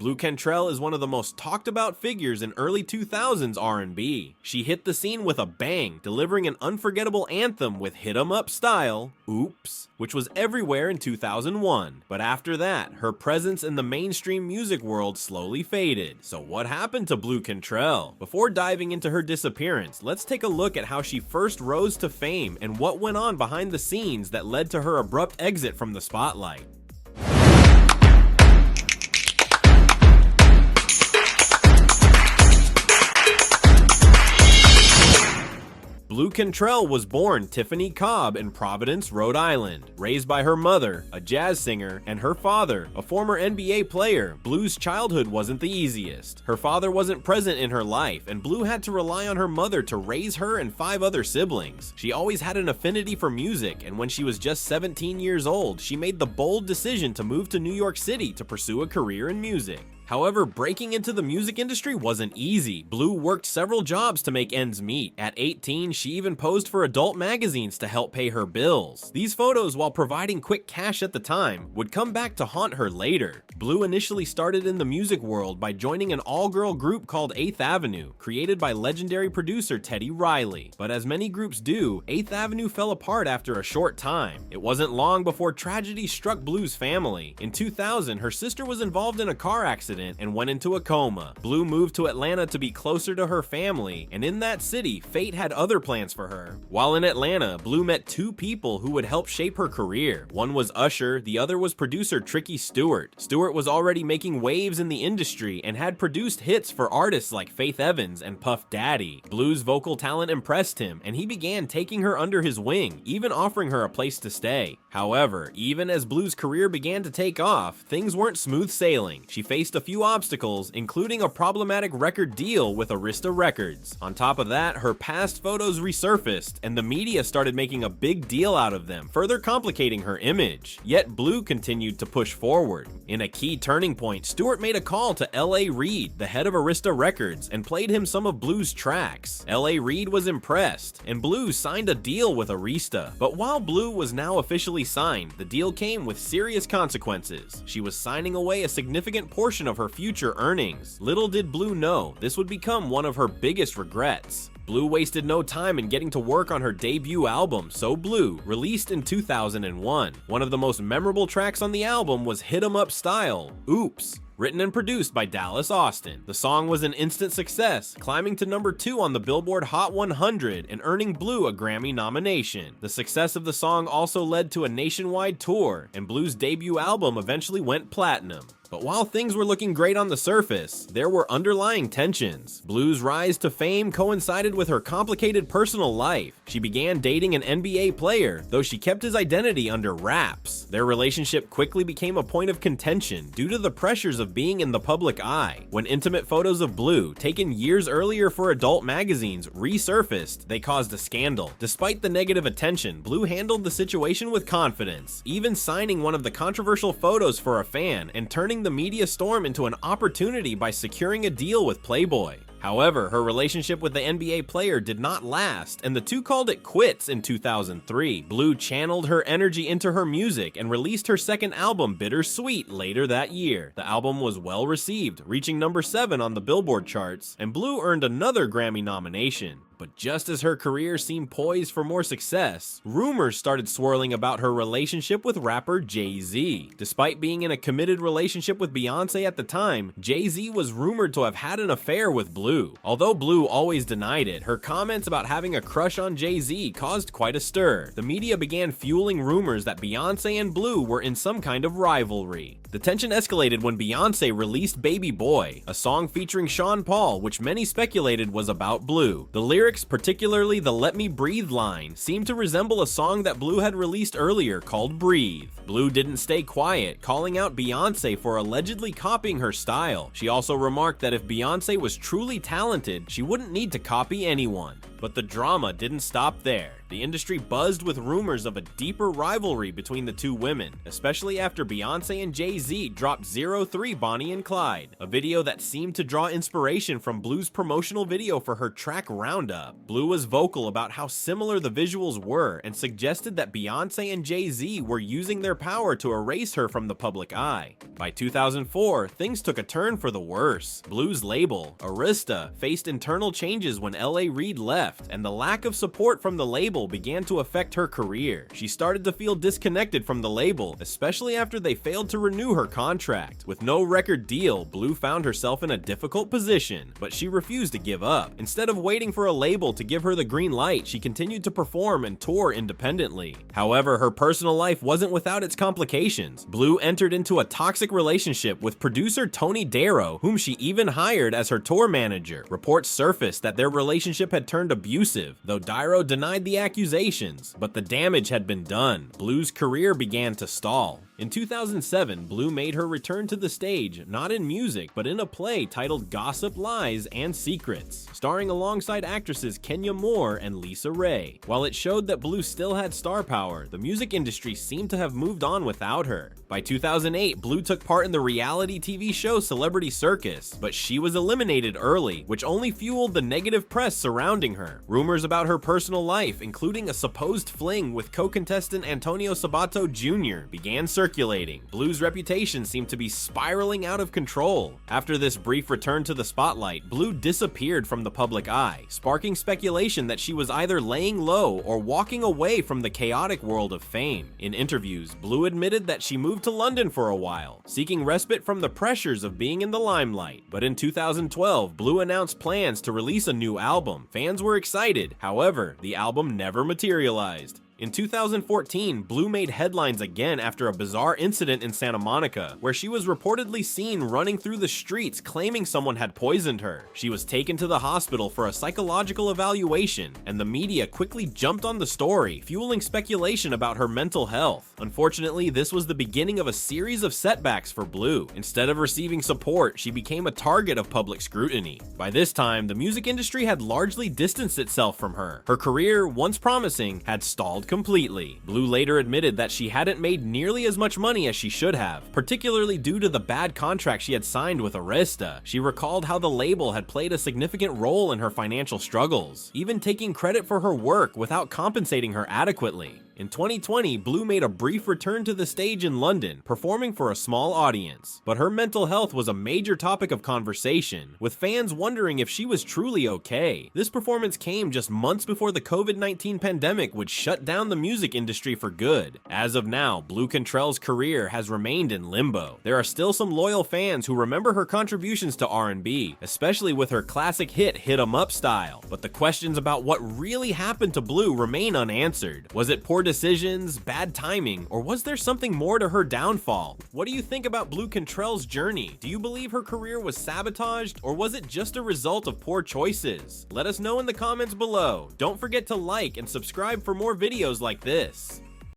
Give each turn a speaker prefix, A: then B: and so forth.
A: Blu Cantrell is one of the most talked about figures in early 2000s R&B. She hit the scene with a bang, delivering an unforgettable anthem with hit 'em up style, Oops, which was everywhere in 2001. But after that, her presence in the mainstream music world slowly faded. So what happened to Blu Cantrell? Before diving into her disappearance, let's take a look at how she first rose to fame and what went on behind the scenes that led to her abrupt exit from the spotlight. Blu Cantrell was born Tiffany Cobb in Providence, Rhode Island. Raised by her mother, a jazz singer, and her father, a former NBA player, Blu's childhood wasn't the easiest. Her father wasn't present in her life, and Blu had to rely on her mother to raise her and 5 other siblings. She always had an affinity for music, and when she was just 17 years old, she made the bold decision to move to New York City to pursue a career in music. However, breaking into the music industry wasn't easy. Blu worked several jobs to make ends meet. At 18, she even posed for adult magazines to help pay her bills. These photos, while providing quick cash at the time, would come back to haunt her later. Blu initially started in the music world by joining an all-girl group called 8th Avenue, created by legendary producer Teddy Riley. But as many groups do, 8th Avenue fell apart after a short time. It wasn't long before tragedy struck Blu's family. In 2000, her sister was involved in a car accident and went into a coma. Blu moved to Atlanta to be closer to her family, and in that city, fate had other plans for her. While in Atlanta, Blu met 2 people who would help shape her career. One was Usher, the other was producer Tricky Stewart. Stewart was already making waves in the industry and had produced hits for artists like Faith Evans and Puff Daddy. Blu's vocal talent impressed him, and he began taking her under his wing, even offering her a place to stay. However, even as Blu's career began to take off, things weren't smooth sailing. She faced a few obstacles, including a problematic record deal with Arista Records. On top of that, her past photos resurfaced, and the media started making a big deal out of them, further complicating her image. Yet Blu continued to push forward. In a key turning point, Stewart made a call to L.A. Reid, the head of Arista Records, and played him some of Blu's tracks. L.A. Reid was impressed, and Blu signed a deal with Arista. But while Blu was now officially signed, the deal came with serious consequences. She was signing away a significant portion of her future earnings. Little did Blu know, this would become one of her biggest regrets. Blu wasted no time in getting to work on her debut album, So Blue, released in 2001. One of the most memorable tracks on the album was Hit 'em Up Style, Oops, written and produced by Dallas Austin. The song was an instant success, climbing to number 2 on the Billboard Hot 100 and earning Blu a Grammy nomination. The success of the song also led to a nationwide tour, and Blu's debut album eventually went platinum. But while things were looking great on the surface, there were underlying tensions. Blu's rise to fame coincided with her complicated personal life. She began dating an NBA player, though she kept his identity under wraps. Their relationship quickly became a point of contention due to the pressures of being in the public eye. When intimate photos of Blu, taken years earlier for adult magazines, resurfaced, they caused a scandal. Despite the negative attention, Blu handled the situation with confidence, even signing one of the controversial photos for a fan and turning the media storm into an opportunity by securing a deal with Playboy. However, her relationship with the NBA player did not last, and the two called it quits in 2003. Blu channeled her energy into her music and released her second album, Bittersweet, later that year. The album was well received, reaching number 7 on the Billboard charts, and Blu earned another Grammy nomination. But just as her career seemed poised for more success, rumors started swirling about her relationship with rapper Jay-Z. Despite being in a committed relationship with Beyonce at the time, Jay-Z was rumored to have had an affair with Blu. Although Blu always denied it, her comments about having a crush on Jay-Z caused quite a stir. The media began fueling rumors that Beyonce and Blu were in some kind of rivalry. The tension escalated when Beyonce released Baby Boy, a song featuring Sean Paul, which many speculated was about Blu. The lyrics, particularly the "Let Me Breathe" line, seemed to resemble a song that Blu had released earlier called Breathe. Blu didn't stay quiet, calling out Beyonce for allegedly copying her style. She also remarked that if Beyonce was truly talented, she wouldn't need to copy anyone. But the drama didn't stop there. The industry buzzed with rumors of a deeper rivalry between the two women, especially after Beyonce and Jay-Z dropped 03 Bonnie and Clyde, a video that seemed to draw inspiration from Blue's promotional video for her track Roundup. Blu was vocal about how similar the visuals were and suggested that Beyonce and Jay-Z were using their power to erase her from the public eye. By 2004, things took a turn for the worse. Blue's label, Arista, faced internal changes when L.A. Reid left, and the lack of support from the label began to affect her career. She started to feel disconnected from the label, especially after they failed to renew her contract. With no record deal, Blu found herself in a difficult position, but she refused to give up. Instead of waiting for a label to give her the green light, she continued to perform and tour independently. However, her personal life wasn't without its complications. Blu entered into a toxic relationship with producer Tony Darrow, whom she even hired as her tour manager. Reports surfaced that their relationship had turned abusive, though Darrow denied the accusations, but the damage had been done. Blu's career began to stall. In 2007, Blu made her return to the stage, not in music, but in a play titled Gossip, Lies, and Secrets, starring alongside actresses Kenya Moore and Lisa Ray. While it showed that Blu still had star power, the music industry seemed to have moved on without her. By 2008, Blu took part in the reality TV show Celebrity Circus, but she was eliminated early, which only fueled the negative press surrounding her. Rumors about her personal life, including a supposed fling with co-contestant Antonio Sabato Jr., began circulating. Blu's reputation seemed to be spiraling out of control. After this brief return to the spotlight, Blu disappeared from the public eye, sparking speculation that she was either laying low or walking away from the chaotic world of fame. In interviews, Blu admitted that she moved to London for a while, seeking respite from the pressures of being in the limelight. But in 2012, Blu announced plans to release a new album. Fans were excited, however, the album never materialized. In 2014, Blu made headlines again after a bizarre incident in Santa Monica, where she was reportedly seen running through the streets claiming someone had poisoned her. She was taken to the hospital for a psychological evaluation, and the media quickly jumped on the story, fueling speculation about her mental health. Unfortunately, this was the beginning of a series of setbacks for Blu. Instead of receiving support, she became a target of public scrutiny. By this time, the music industry had largely distanced itself from her. Her career, once promising, had stalled completely. Blu later admitted that she hadn't made nearly as much money as she should have, particularly due to the bad contract she had signed with Arista. She recalled how the label had played a significant role in her financial struggles, even taking credit for her work without compensating her adequately. In 2020, Blu made a brief return to the stage in London, performing for a small audience. But her mental health was a major topic of conversation, with fans wondering if she was truly okay. This performance came just months before the COVID-19 pandemic would shut down the music industry for good. As of now, Blu Cantrell's career has remained in limbo. There are still some loyal fans who remember her contributions to R&B, especially with her classic hit Hit 'Em Up style. But the questions about what really happened to Blu remain unanswered. Was it poor decisions, bad timing, or was there something more to her downfall? What do you think about Blu Cantrell's journey? Do you believe her career was sabotaged, or was it just a result of poor choices? Let us know in the comments below. Don't forget to like and subscribe for more videos like this.